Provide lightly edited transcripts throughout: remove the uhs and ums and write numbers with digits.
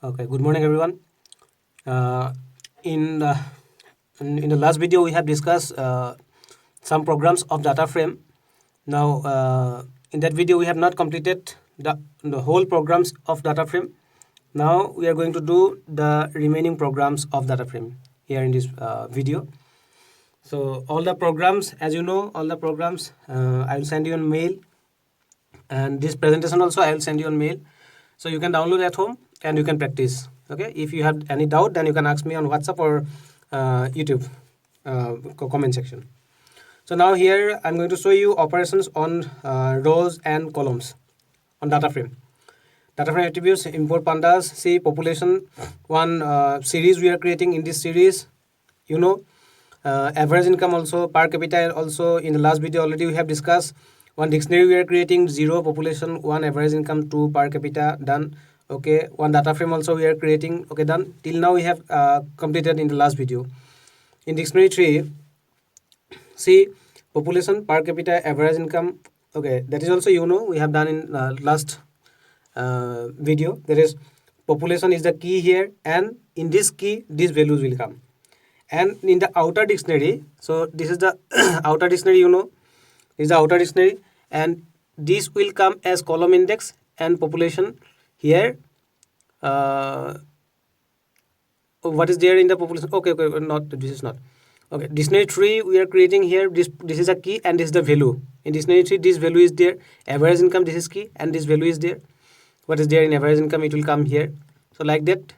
Okay, good morning, everyone. Uh, in, the, in the last video, we have discussed some programs of DataFrame. Now, in that video, we have not completed the whole programs of DataFrame. Now, we are going to do the remaining programs of DataFrame here in this video. So, all the programs, as you know, all the programs, I will send you an mail, and this presentation also I will send you on mail, so you can download at home and you can practice. Okay, if you have any doubt, then you can ask me on WhatsApp or YouTube comment section. So now here I'm going to show you operations on rows and columns on data frame attributes. Import pandas. See, population one series we are creating. In this series, you know, average income also, per capita also. In the last video already we have discussed. One dictionary we are creating, 0 population, 1 average income, 2 per capita, done. Okay, one data frame also we are creating. Okay, done. Till now we have completed in the last video. In dictionary 3, see, population, per capita, average income. Okay, that is also, you know, we have done in last video. There is population is the key here, and in this key these values will come. And in the outer dictionary, so this is the outer dictionary, you know, this is the outer dictionary, and this will come as column index and population here. What is there in the population? Okay, not this is not. Okay, dictionary 3 we are creating here. This is a key and this is the value. In dictionary 3, this value is there. Average income, this is key, and this value is there. What is there in average income, it will come here. So like that.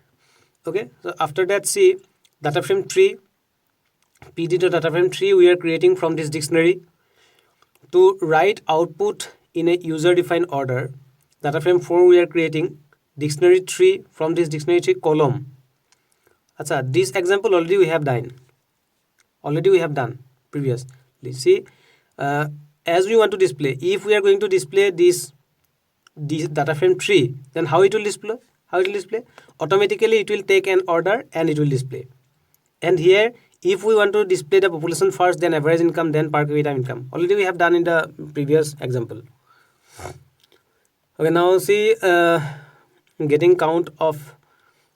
Okay, so after that, see, data frame 3, PD to data frame 3 we are creating from this dictionary to write output in a user defined order. Data frame 4 we are creating dictionary 3 from this dictionary 3 column. Achha, this example already we have done. Previously. See, as we want to display, if we are going to display this data frame 3, then how it will display? Automatically it will take an order and it will display. And here, if we want to display the population first, then average income, then per capita income. Already we have done in the previous example. Okay, now see, getting count of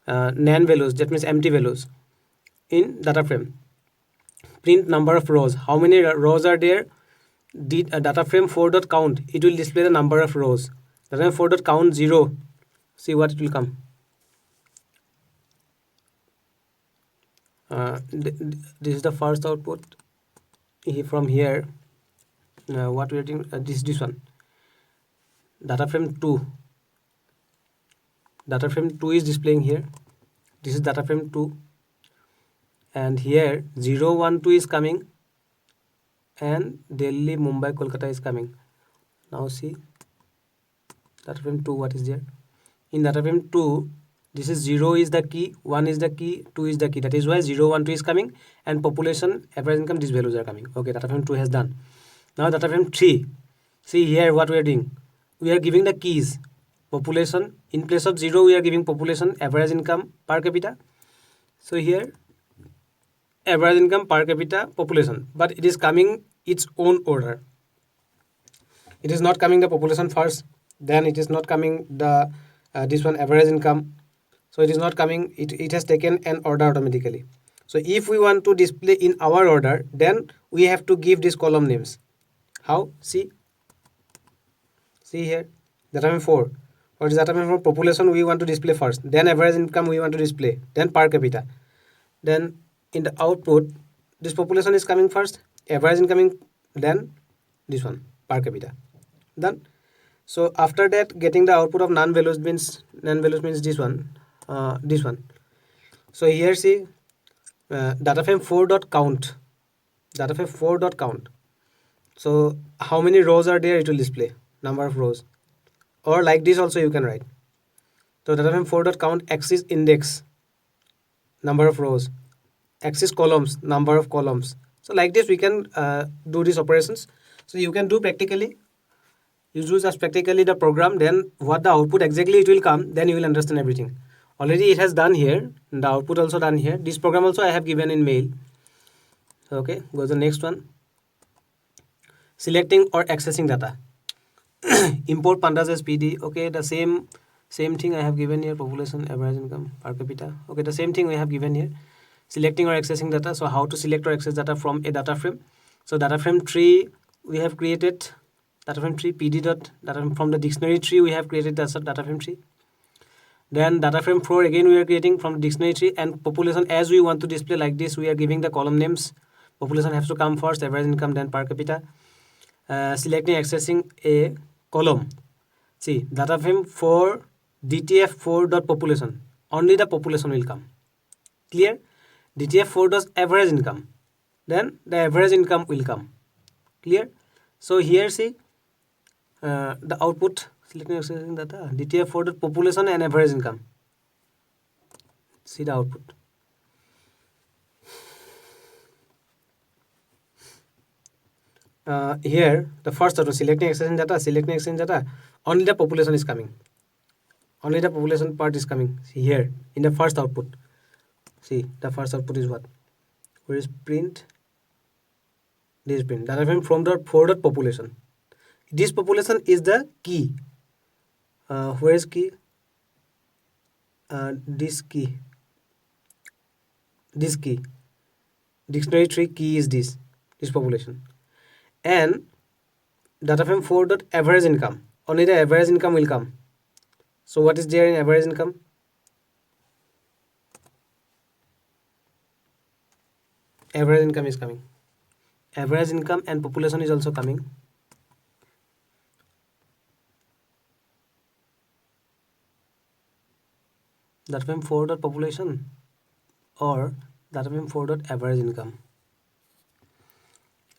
nan values, that means empty values in data frame. Print number of rows. How many rows are there? The data frame 4.count, it will display the number of rows. Data frame 4.count 0. See what it will come. This is the first output from here. What we are doing, this one, data frame 2. Data frame 2 is displaying here. This is data frame 2, and here 0, 1, 2 is coming, and Delhi, Mumbai, Kolkata is coming. Now see, data frame 2, what is there? In data frame 2, this is 0 is the key, 1 is the key, 2 is the key. That is why 0, 1, 2 is coming, and population, average income, these values are coming. Okay, data frame 2 has done. Now data frame 3. See here what we are doing. We are giving the keys. Population, in place of 0 we are giving population, average income, per capita. So here average income, per capita, population, but it is coming its own order. It is not coming the population first, then it is not coming the this one average income. So it is not coming, it has taken an order automatically. So if we want to display in our order, then we have to give these column names. How? See here, data frame 4. What is data frame 4? Population we want to display first, then average income we want to display, then per capita. Then in the output, this population is coming first, average incoming, then this one, per capita. Done. So after that, getting the output of non values means this one, So here see, data frame 4.count. Data frame 4.count. So how many rows are there? It will display number of rows. Or like this also you can write. So data frame 4.count, axis index, number of rows, axis columns, number of columns. So like this we can do these operations. So you can do practically. You do just practically the program, then what the output exactly it will come, then you will understand everything. Already it has done here, the output also done here. This program also I have given in mail. Okay, go to the next one. Selecting or accessing data. Import pandas as PD. Okay, the same Same thing I have given here, population, average income, per capita. Okay, the same thing we have given here. Selecting or accessing data. So how to select or access data from a data frame? So data frame tree we have created, data frame tree pd dot data frame, from the dictionary tree we have created that's a data frame tree. Then data frame 4 again we are creating from the dictionary tree, and population as we want to display like this, we are giving the column names. Population has to come first, average income, then per capita. Selecting accessing a column. See, data frame for DTF4 dot population, only the population will come. Clear? DTF4 does average income, then the average income will come. Clear? So here see the output, selecting accessing data, DTF4 dot population and average income. See the output. Here the first output, selecting accessing data, only the population is coming. Only the population part is coming. See here in the first output. See the first output is what? Where is print? This is print. Data frame from dot 4 dot population. This population is the key. Where is key? This key. This key. Dictionary tree key is this population. And data frame 4 dot average income. Only the average income will come. So what is there in average income? Average income is coming. Average income and population is also coming. Data frame 4 dot population or data frame 4 dot average income.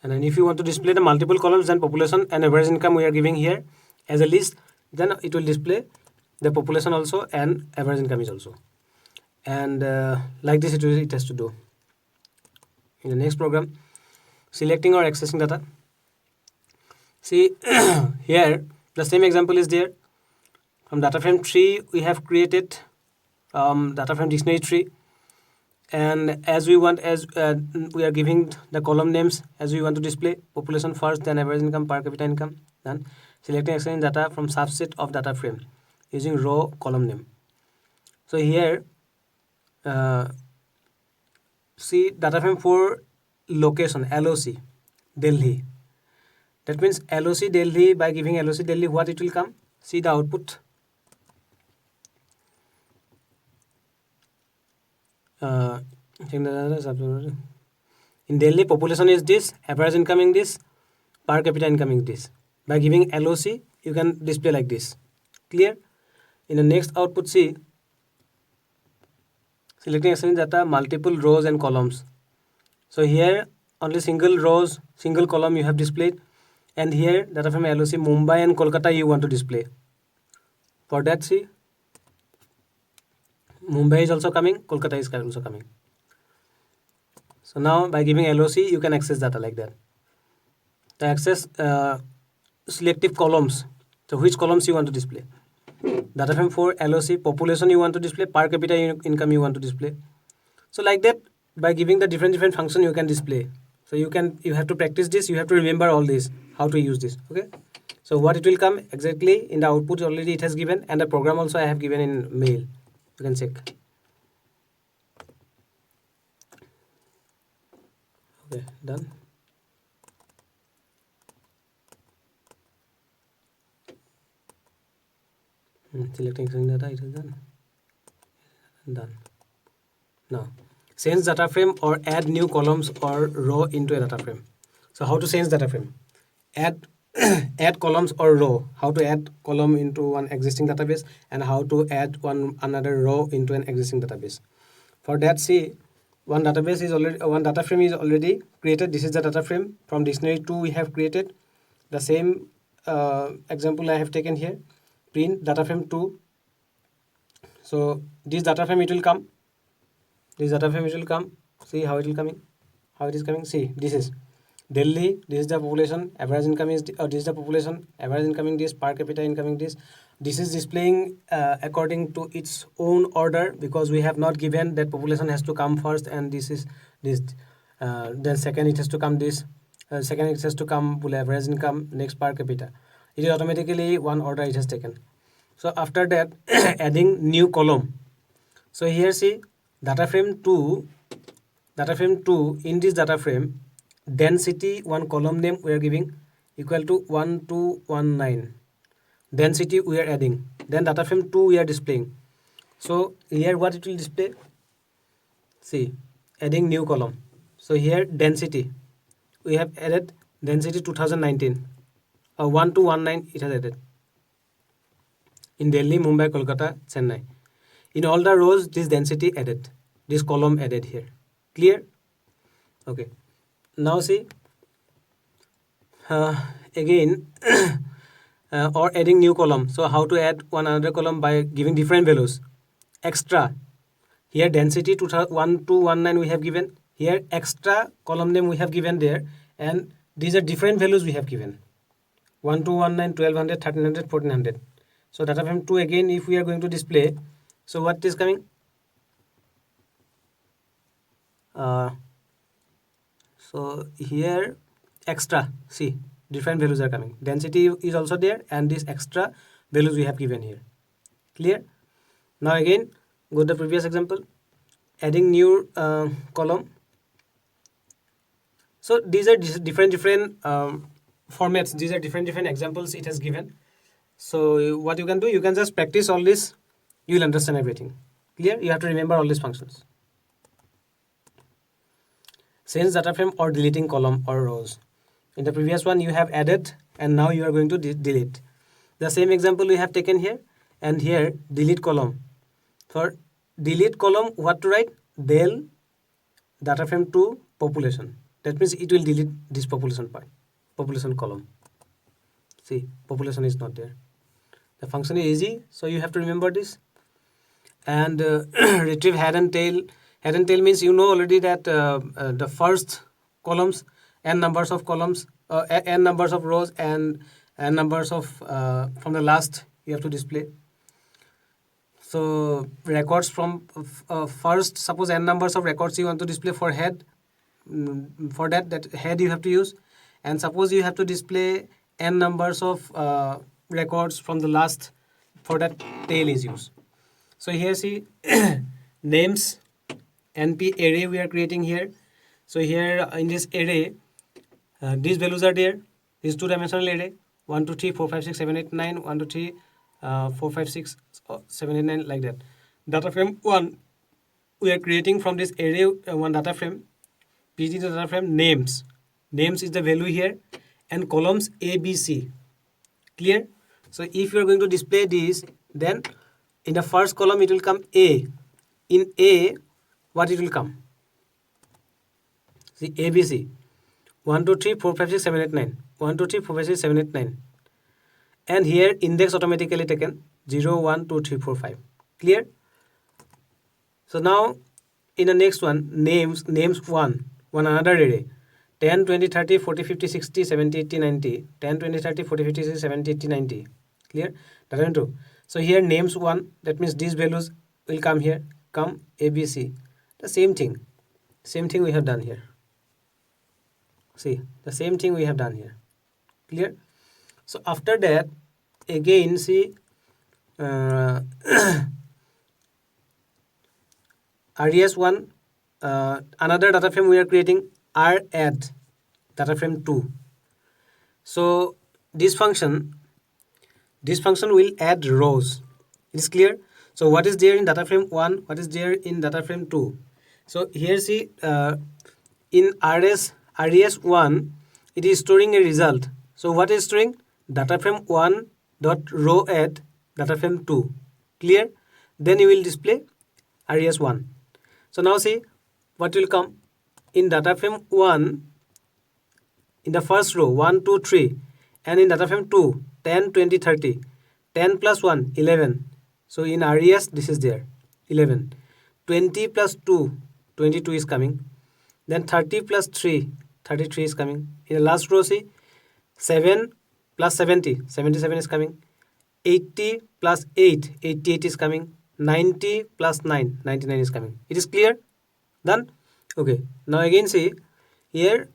And then if you want to display the multiple columns, then population and average income we are giving here as a list, then it will display the population also and average income is also. And like this it has to do. In the next program, selecting or accessing data. See here the same example is there. From data frame tree we have created data frame dictionary tree, and as we want, as we are giving the column names as we want to display, population first, then average income, per capita income. Then selecting accessing data from subset of data frame using row column name. So here see data frame for location, LOC Delhi. That means LOC Delhi, by giving LOC Delhi, what it will come? See the output. In Delhi, population is this, average income is this, per capita income is this. By giving LOC, you can display like this. Clear? In the next output, see, selecting accessing data, multiple rows and columns. So here only single rows, single column you have displayed, and here data from LOC Mumbai and Kolkata you want to display. For that, see, Mumbai is also coming, Kolkata is also coming. So now by giving LOC you can access data like that. To access selective columns, so which columns you want to display? Data frame for LOC, population you want to display, per capita income you want to display. So like that, by giving the different function you can display. So you have to practice this, you have to remember all this, how to use this. Okay, so what it will come exactly in the output already it has given, and the program also I have given in mail, you can check. Okay, done. Selecting data, it is done. Done. Now change data frame or add new columns or row into a data frame. So how to change data frame? Add add columns or row. How to add column into one existing database, and how to add another row into an existing database. For that, see, one data frame is already created. This is the data frame from dictionary 2 we have created. The same example I have taken here. Print data frame 2. So this data frame it will come. This data frame it will come. See how it will coming. How it is coming. See, this is Delhi. This is the population. Average income is this is the population. Average incoming this. Per capita incoming this. This is displaying according to its own order, because we have not given that population has to come first, and this is this. Then second it has to come this. Second it has to come average income. Next per capita. It is automatically one order it has taken. So after that, adding new column. So here see data frame 2, in this data frame, density one column name we are giving equal to 1219. Density we are adding. Then data frame 2 we are displaying. So here what it will display? See, adding new column. So here density. We have added density 2019. 1219 it has added. In Delhi, Mumbai, Kolkata, Chennai. In all the rows, this density added. This column added here. Clear? Okay. Now see, again, or adding new column. So how to add one another column by giving different values. Extra. Here density 1219 we have given. Here extra column name we have given there. And these are different values we have given. 1219, 1200, 1300, 1400. So data frame 2 again if we are going to display. So what is coming? So here extra, see different values are coming. Density is also there and this extra values we have given here. Clear? Now again go to the previous example, adding new column. So these are different formats. These are different examples it has given. So what you can do, you can just practice all this, you will understand everything. Clear? You have to remember all these functions. Change data frame or deleting column or rows. In the previous one you have added and now you are going to delete. The same example we have taken here, and here delete column. For delete column, what to write? Del data frame to population. That means it will delete this population part, population column. See, population is not there. The function is easy, so you have to remember this. And retrieve head and tail. Head and tail means you know already that the first columns, n numbers of columns, n numbers of rows, and n numbers of from the last you have to display. So records from first, suppose n numbers of records you want to display for head. For that head you have to use, and suppose you have to display n numbers of records from the last, for that tail is used. So here see names np array we are creating here. So here in this array these values are there. This two-dimensional array 1 2 3 4 5 6 7 8 9 1 2 3 4 5 6 7 8 9 like that. Data frame 1 we are creating from this array one data frame. PG data frame names. Names is the value here, and columns A, B, C. Clear? So if you are going to display this, then in the first column it will come A. In A, what it will come? See A, B, C. 1 2 3 4 5 6 7 8 9. 1 2 3 4 5 6 7 8 9. And here index automatically taken 0 1 2 3 4 5. Clear? So now in the next one, names 1 another array 10 20 30 40 50 60 70 80 90. 10 20 30 40 50 60 70 80 90. Clear? That is true. So here names 1, that means these values will come here, come ABC. The same thing we have done here. See, the same thing we have done here. Clear? So after that again see res1 another data frame we are creating, radd data frame 2. So this function will add rows. It is clear? So what is there in data frame 1, what is there in data frame 2? So here see in res1 it is storing a result. So what is storing? Data frame 1 dot row add data frame 2. Clear? Then you will display res1. So now see what will come in data frame 1, in the first row 1 2 3, and in data frame 2 10 20 30. 10 plus 1 11. So in res this is there 11. 20 plus 2 22 is coming. Then 30 plus 3 33 is coming. In the last row see 7 plus 70 77 is coming. 80 plus 8 88 is coming. 90 plus 9 99 is coming. It is clear? Done? Okay. Now again see here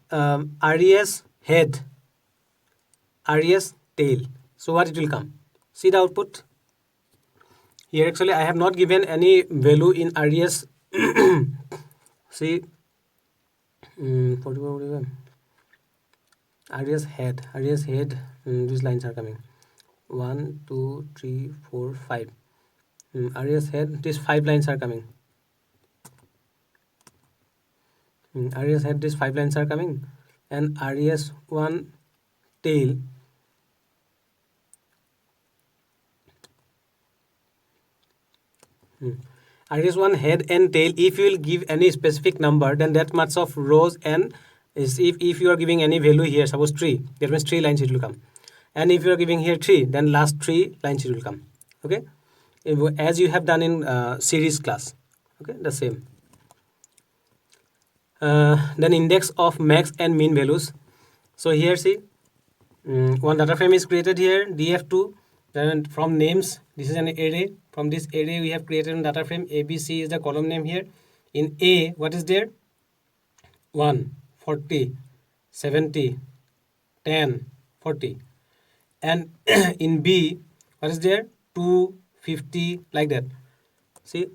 res head, res tail. So what it will come? See the output. Here actually I have not given any value in res. See, 41, 41. res head, these lines are coming 1 2 3 4 5. res head, these 5 lines are coming. res head, these 5 lines are coming, and res1 tail, res1 head and tail. If you will give any specific number, then that much of rows, and is if you are giving any value here, suppose 3, that means 3 lines it will come. And if you are giving here 3, then last 3 lines it will come. Okay, as you have done in series class. Okay, the same. Then index of max and mean values. So here see, one data frame is created here, df2. Then from names, this is an array. From this array we have created a data frame. ABC is the column name here. In A, what is there? 1, 40, 70, 10, 40. And in B, what is there? 2, 50, like that. See,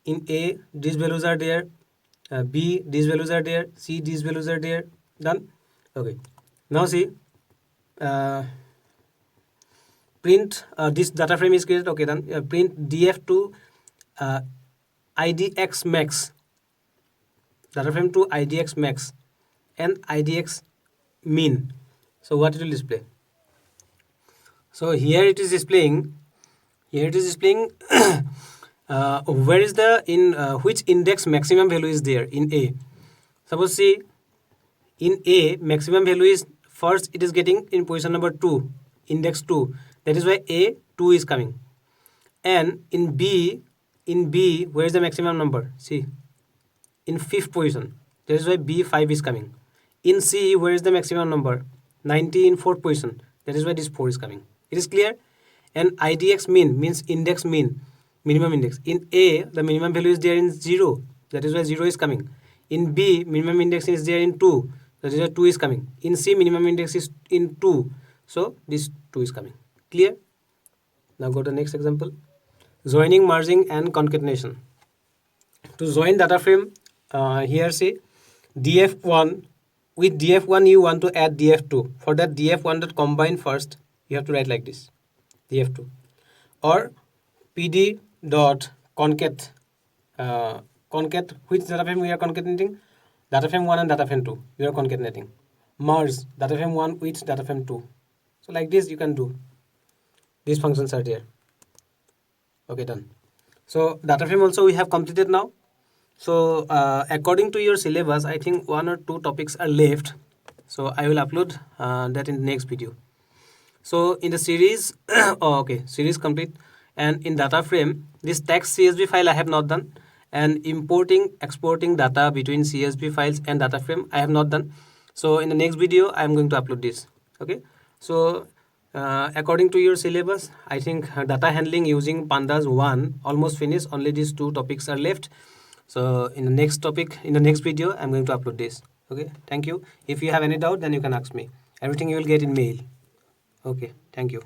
in A, these values are there. B, these values are there. C, these values are there. Done. Okay. Now see, print this data frame is created. Okay, done. Print df2 idx max, data frame to idx max and idx mean. So what it will display? So here it is displaying. Here it is displaying. Where is the which index maximum value is there in A? Suppose see, in A maximum value is first, it is getting in position number 2, index 2. That is why A 2 is coming. And in B, where is the maximum number? See, in 5th position. That is why B 5 is coming. In C, where is the maximum number? 90 in 4th position. That is why this 4 is coming. It is clear? And IDX mean means index mean, minimum index. In A, the minimum value is there in 0. That is why 0 is coming. In B, minimum index is there in 2. That is why 2 is coming. In C, minimum index is in 2. So this 2 is coming. Clear? Now go to the next example. Joining, merging and concatenation. To join data frame, here say df1, with df1 you want to add df2. For that df1 dot combine first, you have to write like this, df2, or pd dot concat, concat which data frame we are concatenating, data frame 1 and data frame 2 we are concatenating. Merge data frame 1 with data frame 2. So like this you can do. These functions are there. Okay, done. So data frame also we have completed now. So according to your syllabus, I think 1 or 2 topics are left. So I will upload that in the next video. So in the series, oh, okay, series complete. And in data frame, this text CSV file I have not done. And importing, exporting data between CSV files and data frame I have not done. So in the next video, I am going to upload this. Okay. So according to your syllabus, I think data handling using pandas 1 almost finished. Only these 2 topics are left. So in the next topic, in the next video, I'm going to upload this. Okay, thank you. If you have any doubt, then you can ask me. Everything you will get in mail. Okay, thank you.